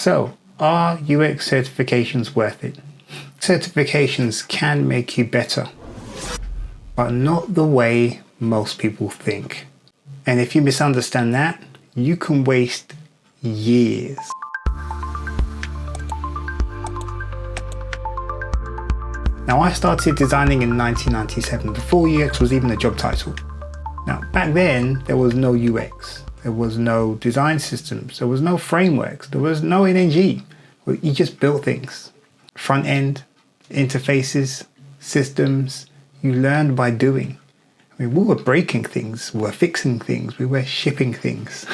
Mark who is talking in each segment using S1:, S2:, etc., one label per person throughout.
S1: So, are UX certifications worth it? Certifications can make you better, but not the way most people think. And if you misunderstand that, you can waste years. Now, I started designing in 1997, before UX was even a job title. Now, back then, there was no UX. There was no design systems. There was no frameworks. There was no NNG. You just built things. Front end, interfaces, systems. You learned by doing. I mean, we were breaking things, we were fixing things, we were shipping things.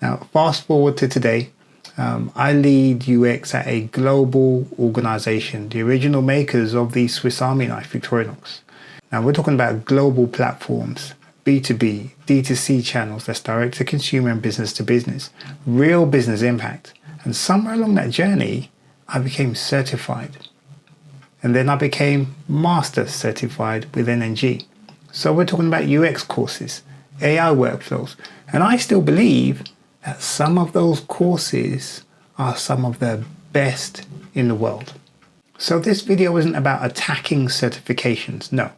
S1: Now, fast forward to today. I lead UX at a global organization, the original makers of the Swiss Army knife, Victorinox. Now, we're talking about global platforms, B2B, D2C channels, that's direct to consumer and business to business, real business impact. And somewhere along that journey, I became certified. And then I became master certified with NNG. So we're talking about UX courses, AI workflows. And I still believe that some of those courses are some of the best in the world. So this video isn't about attacking certifications, no.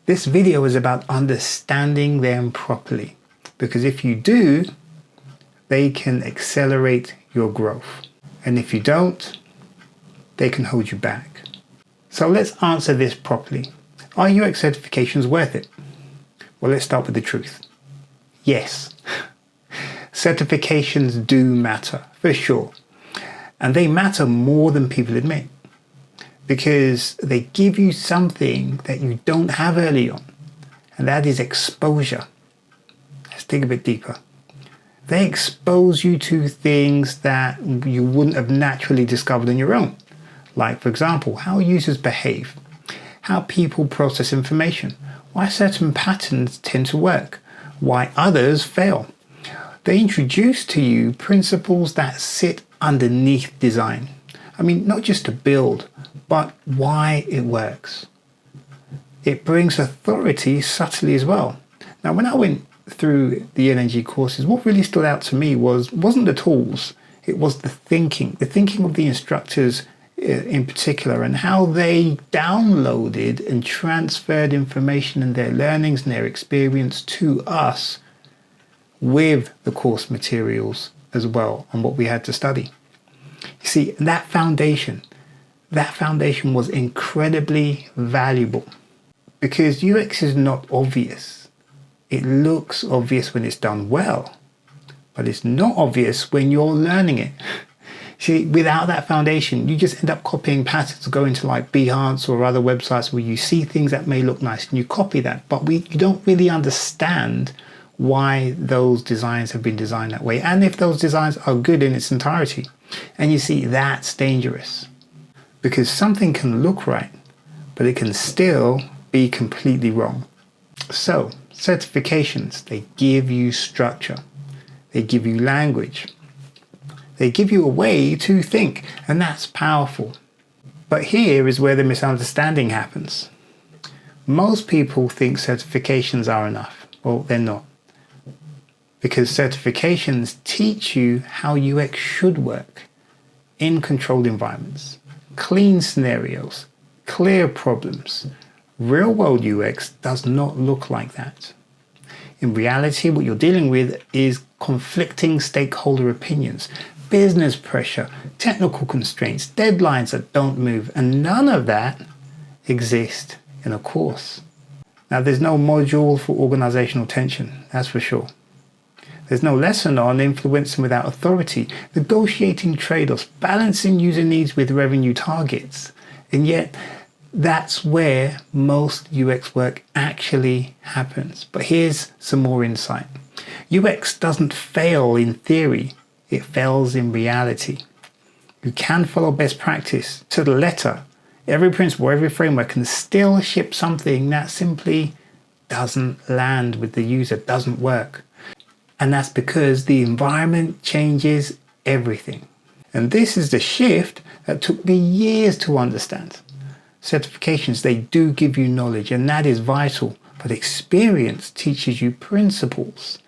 S1: This video is about understanding them properly, because if you do, they can accelerate your growth. And if you don't, they can hold you back. So let's answer this properly. Are UX certifications worth it? Well, let's start with the truth. Yes. Certifications do matter, for sure. And they matter more than people admit, because they give you something that you don't have early on, and that is exposure. Let's dig a bit deeper. They expose you to things that you wouldn't have naturally discovered on your own. Like, for example, how users behave, how people process information, why certain patterns tend to work, why others fail. They introduce to you principles that sit underneath design. I mean, not just to build, but why it works. It brings authority subtly as well. Now, when I went through the NNG courses, what really stood out to me wasn't the tools, it was the thinking of the instructors in particular, and how they downloaded and transferred information and their learnings and their experience to us with the course materials as well, and what we had to study. You see, that foundation was incredibly valuable, because UX is not obvious. It looks obvious when it's done well, but it's not obvious when you're learning it. See, without that foundation, you just end up copying patterns, going to like Behance or other websites where you see things that may look nice and you copy that, but you don't really understand why those designs have been designed that way, and if those designs are good in its entirety. And you see, that's dangerous, because something can look right, but it can still be completely wrong. So, certifications, they give you structure, they give you language, they give you a way to think, and that's powerful. But here is where the misunderstanding happens. Most people think certifications are enough. Well, they're not. Because certifications teach you how UX should work in controlled environments, clean scenarios, clear problems. Real-world UX does not look like that. In reality, what you're dealing with is conflicting stakeholder opinions, business pressure, technical constraints, deadlines that don't move, and none of that exists in a course. Now, there's no module for organizational tension, that's for sure. There's no lesson on influencing without authority, negotiating trade-offs, balancing user needs with revenue targets. And yet, that's where most UX work actually happens. But here's some more insight. UX doesn't fail in theory, it fails in reality. You can follow best practice to the letter, every principle, every framework, and still ship something that simply doesn't land with the user, doesn't work. And that's because the environment changes everything. And this is the shift that took me years to understand. Certifications, they do give you knowledge, and that is vital, but experience teaches you principles,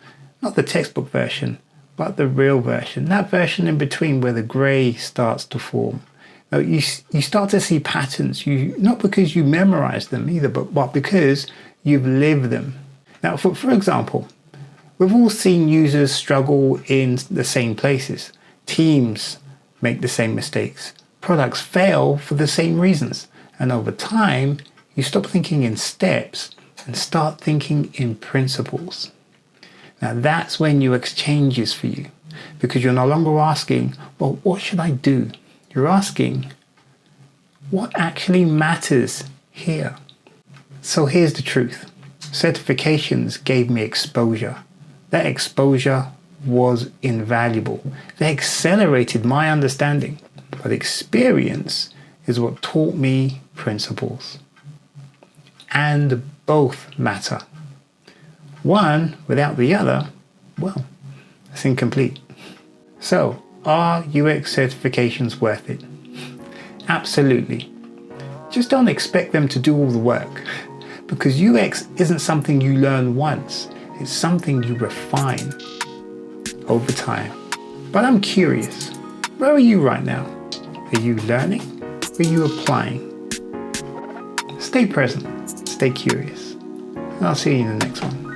S1: not the textbook version, but the real version, that version in between where the grey starts to form. Now, you start to see patterns, not because you memorize them either, but because you've lived them. Now, for example, we've all seen users struggle in the same places. Teams make the same mistakes. Products fail for the same reasons. And over time, you stop thinking in steps and start thinking in principles. Now that's when UX changes for you, because you're no longer asking, well, what should I do? You're asking, what actually matters here? So here's the truth. Certifications gave me exposure. That exposure was invaluable. They accelerated my understanding, but experience is what taught me principles. And both matter. One without the other, well, it's incomplete. So, are UX certifications worth it? Absolutely. Just don't expect them to do all the work, because UX isn't something you learn once, it's something you refine over time. But I'm curious, where are you right now? Are you learning? Are you applying? Stay present, stay curious, and I'll see you in the next one.